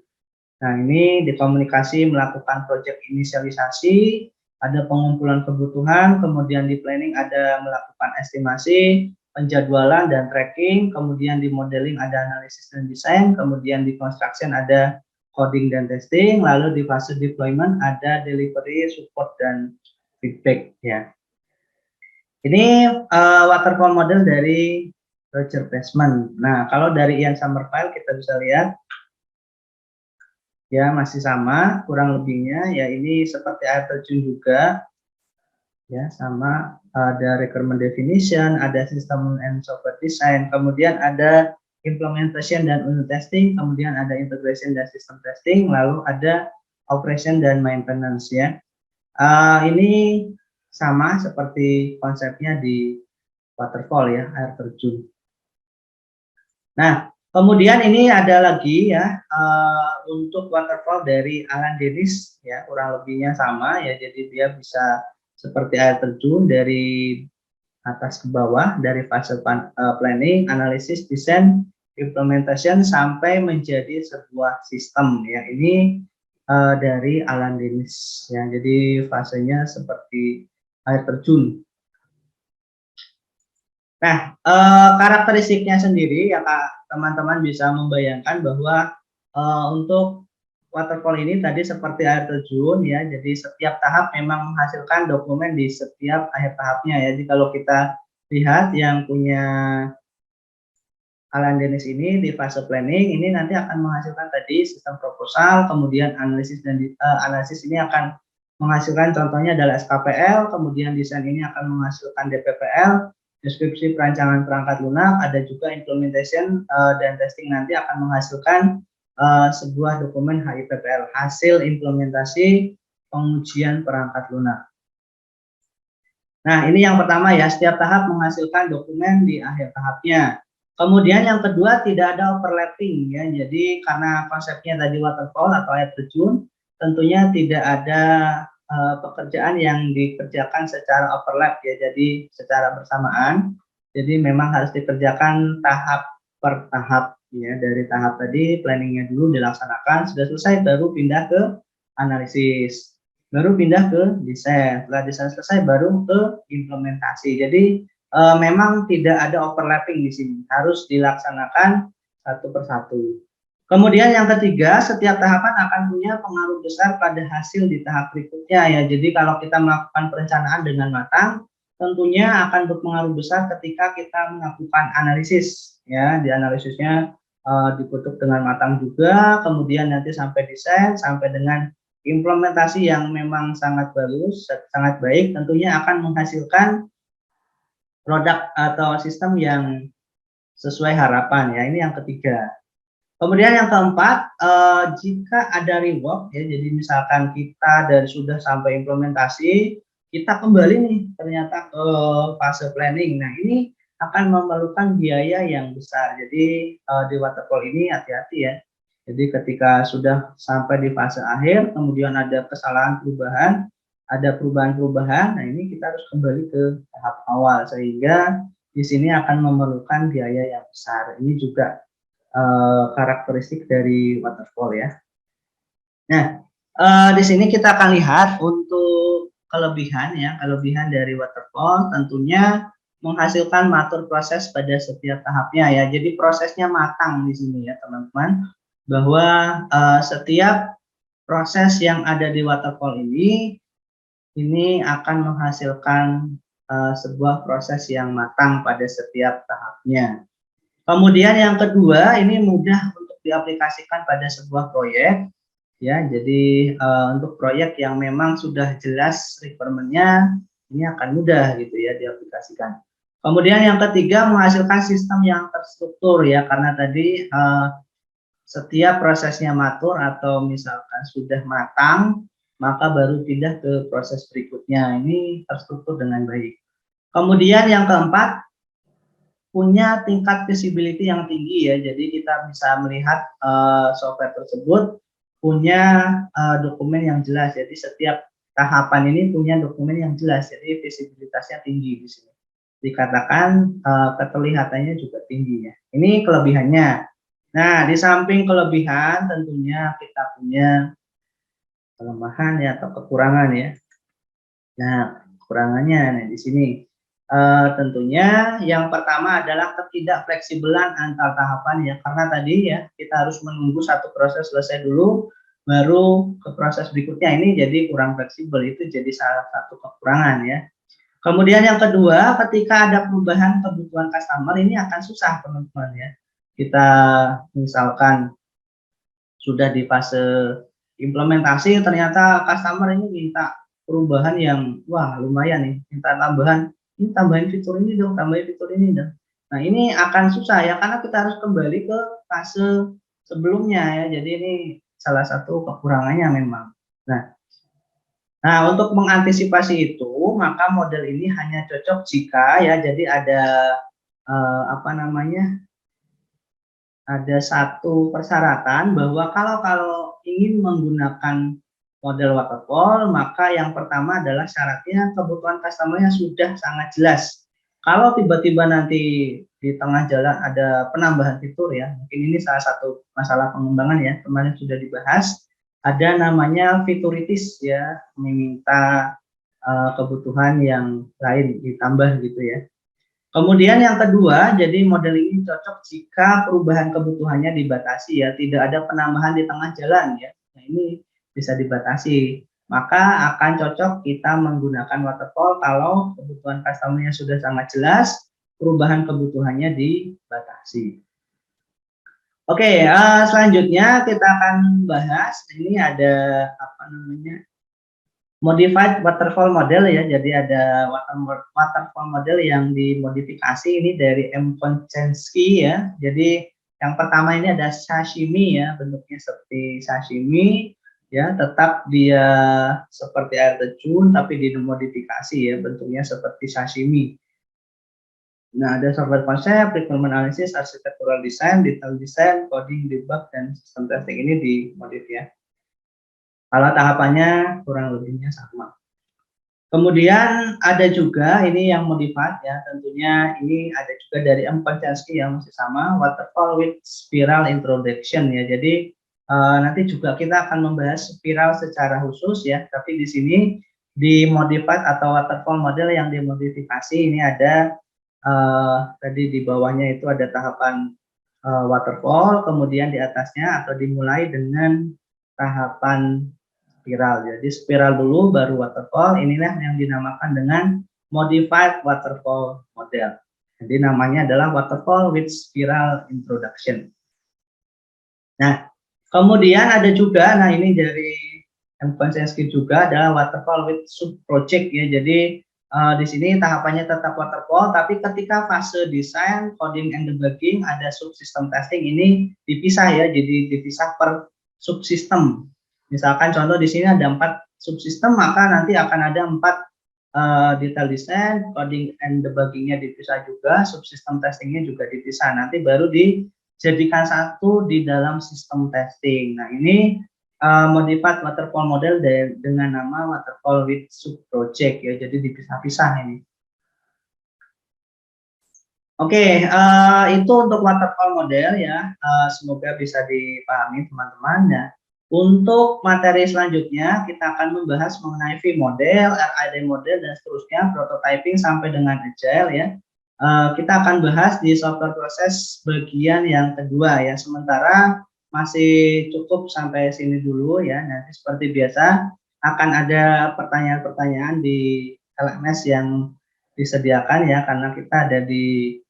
A: Nah, ini di komunikasi melakukan project inisialisasi, ada pengumpulan kebutuhan, kemudian di planning ada melakukan estimasi, penjadwalan dan tracking, kemudian di modeling ada analisis dan desain, kemudian di construction ada coding dan testing, lalu di fase deployment ada delivery, support, dan feedback ya. Ini waterfall model dari Roger Pressman. Nah, kalau dari Ian Sommerfeld kita bisa lihat ya masih sama kurang lebihnya ya, ini seperti air terjun juga ya, sama. Ada requirement definition, ada system and software design, kemudian ada implementation dan unit testing, kemudian ada integration dan system testing, lalu ada operation dan maintenance ya. Ini sama seperti konsepnya di waterfall ya, air terjun. Nah, kemudian ini ada lagi ya untuk waterfall dari Alan Dennis ya, kurang lebihnya sama ya. Jadi dia bisa seperti air terjun dari atas ke bawah, dari fase planning, analisis, desain, implementation sampai menjadi sebuah sistem ya. Ini dari Alan Dennis ya. Jadi fasenya seperti air terjun. Nah, karakteristiknya sendiri ya Kak, teman-teman bisa membayangkan bahwa untuk waterfall ini tadi seperti air terjun ya. Jadi setiap tahap memang menghasilkan dokumen di setiap akhir tahapnya ya. Jadi kalau kita lihat yang punya Alan Dennis ini di fase planning ini nanti akan menghasilkan tadi sistem proposal, kemudian analisis, dan analisis ini akan menghasilkan contohnya adalah SKPL, kemudian desain ini akan menghasilkan DPPL, deskripsi perancangan perangkat lunak, ada juga implementation dan testing nanti akan menghasilkan sebuah dokumen HIPPL, hasil implementasi pengujian perangkat lunak. Nah, ini yang pertama ya, setiap tahap menghasilkan dokumen di akhir tahapnya. Kemudian yang kedua, tidak ada overlapping ya. Jadi karena konsepnya tadi waterfall atau air terjun, tentunya tidak ada pekerjaan yang dikerjakan secara overlap ya, jadi secara bersamaan. Jadi memang harus dikerjakan tahap per tahap ya, dari tahap tadi planningnya dulu dilaksanakan, sudah selesai baru pindah ke analisis, baru pindah ke desain, setelah desain selesai baru ke implementasi. Jadi memang tidak ada overlapping di sini, harus dilaksanakan satu persatu. Kemudian yang ketiga, setiap tahapan akan punya pengaruh besar pada hasil di tahap berikutnya ya. Jadi kalau kita melakukan perencanaan dengan matang, tentunya akan berpengaruh besar ketika kita melakukan analisis ya. Di analisisnya dikutuk dengan matang juga, kemudian nanti sampai desain, sampai dengan implementasi yang memang sangat bagus, sangat baik, tentunya akan menghasilkan produk atau sistem yang sesuai harapan ya. Ini yang ketiga. Kemudian yang keempat, jika ada reward ya, jadi misalkan kita dari sudah sampai implementasi, kita kembali nih ternyata ke fase planning. Nah ini akan memerlukan biaya yang besar. Jadi di waterfall ini hati-hati ya. Jadi ketika sudah sampai di fase akhir, kemudian ada kesalahan perubahan, ada perubahan-perubahan, nah ini kita harus kembali ke tahap awal sehingga di sini akan memerlukan biaya yang besar. Ini juga karakteristik dari waterfall ya. Nah, di sini kita akan lihat untuk kelebihan ya, kelebihan dari waterfall tentunya menghasilkan matur proses pada setiap tahapnya ya. Jadi prosesnya matang di sini ya teman-teman, bahwa setiap proses yang ada di waterfall ini akan menghasilkan sebuah proses yang matang pada setiap tahapnya. Kemudian yang kedua, ini mudah untuk diaplikasikan pada sebuah proyek ya. Jadi untuk proyek yang memang sudah jelas requirement-nya, ini akan mudah gitu ya diaplikasikan. Kemudian yang ketiga, menghasilkan sistem yang terstruktur ya, karena tadi setiap prosesnya matur atau misalkan sudah matang, maka baru pindah ke proses berikutnya. Ini terstruktur dengan baik. Kemudian yang keempat, punya tingkat visibility yang tinggi ya, jadi kita bisa melihat software tersebut punya dokumen yang jelas. Jadi setiap tahapan ini punya dokumen yang jelas, jadi visibilitasnya tinggi di sini. Dikatakan keterlihatannya juga tinggi ya. Ini kelebihannya. Nah, di samping kelebihan tentunya kita punya kelemahan ya atau kekurangan ya. Nah, kekurangannya nih di sini. Tentunya yang pertama adalah ketidakfleksibelan antar tahapan ya, karena tadi ya kita harus menunggu satu proses selesai dulu baru ke proses berikutnya, ini jadi kurang fleksibel, itu jadi salah satu kekurangan ya. Kemudian yang kedua, ketika ada perubahan kebutuhan customer ini akan susah teman-teman ya. Kita misalkan sudah di fase implementasi, ternyata customer ini minta perubahan yang wah lumayan nih, minta tambahan, ini tambahin fitur ini dong, tambahin fitur ini dong. Nah ini akan susah ya, karena kita harus kembali ke fase sebelumnya ya. Jadi ini salah satu kekurangannya memang. Nah untuk mengantisipasi itu, maka model ini hanya cocok jika ya, jadi ada apa namanya, ada satu persyaratan bahwa kalau ingin menggunakan model waterfall, maka yang pertama adalah syaratnya kebutuhan customer-nya sudah sangat jelas. Kalau tiba-tiba nanti di tengah jalan ada penambahan fitur ya, mungkin ini salah satu masalah pengembangan ya, kemarin sudah dibahas, ada namanya fituritis ya, meminta kebutuhan yang lain ditambah gitu ya. Kemudian yang kedua, jadi model ini cocok jika perubahan kebutuhannya dibatasi ya, tidak ada penambahan di tengah jalan ya. Nah ini bisa dibatasi. Maka akan cocok kita menggunakan waterfall kalau kebutuhan customer-nya sudah sangat jelas, perubahan kebutuhannya dibatasi. Oke, selanjutnya kita akan bahas, ini ada apa namanya, modified waterfall model ya, jadi ada waterfall model yang dimodifikasi ini dari M. Konchensky ya. Jadi yang pertama ini ada sashimi ya, bentuknya seperti sashimi ya, tetap dia seperti air terjun tapi dimodifikasi ya, bentuknya seperti sashimi. Nah ada software konsep, requirement analysis, architectural design, detail design, coding, debug, dan sistem testing ini dimodif ya. Kalau tahapannya kurang lebihnya sama. Kemudian ada juga ini yang modified ya, tentunya ini ada juga dari M. Konchansky yang masih sama, waterfall with spiral introduction ya. Jadi nanti juga kita akan membahas spiral secara khusus ya, tapi di sini di modified atau waterfall model yang dimodifikasi ini ada tadi di bawahnya itu ada tahapan waterfall, kemudian di atasnya atau dimulai dengan tahapan spiral. Jadi spiral dulu baru waterfall, inilah yang dinamakan dengan modified waterfall model. Jadi namanya adalah waterfall with spiral introduction. Nah, kemudian ada juga, nah ini dari M. Konchansky juga adalah waterfall with sub project ya. Jadi di sini tahapannya tetap waterfall, tapi ketika fase desain, coding and debugging ada subsystem testing ini dipisah ya. Jadi dipisah per subsystem. Misalkan contoh di sini ada 4 subsystem, maka nanti akan ada 4 detail design, coding and debuggingnya dipisah juga, subsystem testingnya juga dipisah. Nanti baru dijadikan satu di dalam sistem testing. Nah ini modified waterfall model dengan nama waterfall with sub project ya. Jadi dipisah-pisah ini. Oke, itu untuk waterfall model ya. Semoga bisa dipahami teman-teman ya. Untuk materi selanjutnya kita akan membahas mengenai V model, RID model dan seterusnya, prototyping sampai dengan agile ya. Kita akan bahas di software proses bagian yang kedua ya. Sementara masih cukup sampai sini dulu ya. Nanti seperti biasa akan ada pertanyaan-pertanyaan di LMS yang disediakan ya, karena kita ada di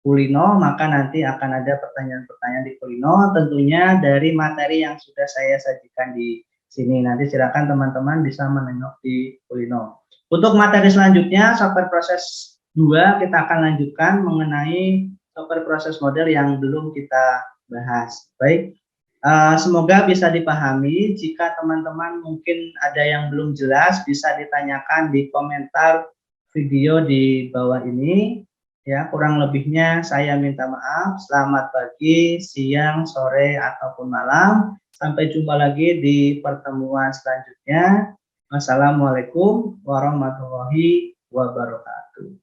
A: Kulino, maka nanti akan ada pertanyaan-pertanyaan di Kulino, tentunya dari materi yang sudah saya sajikan di sini. Nanti silakan teman-teman bisa menengok di Kulino. Untuk materi selanjutnya, software proses 2, kita akan lanjutkan mengenai software proses model yang belum kita bahas. Baik, semoga bisa dipahami. Jika teman-teman mungkin ada yang belum jelas, bisa ditanyakan di komentar video di bawah ini. Ya, kurang lebihnya saya minta maaf. Selamat pagi, siang, sore, ataupun malam. Sampai jumpa lagi di pertemuan selanjutnya. Wassalamualaikum warahmatullahi wabarakatuh.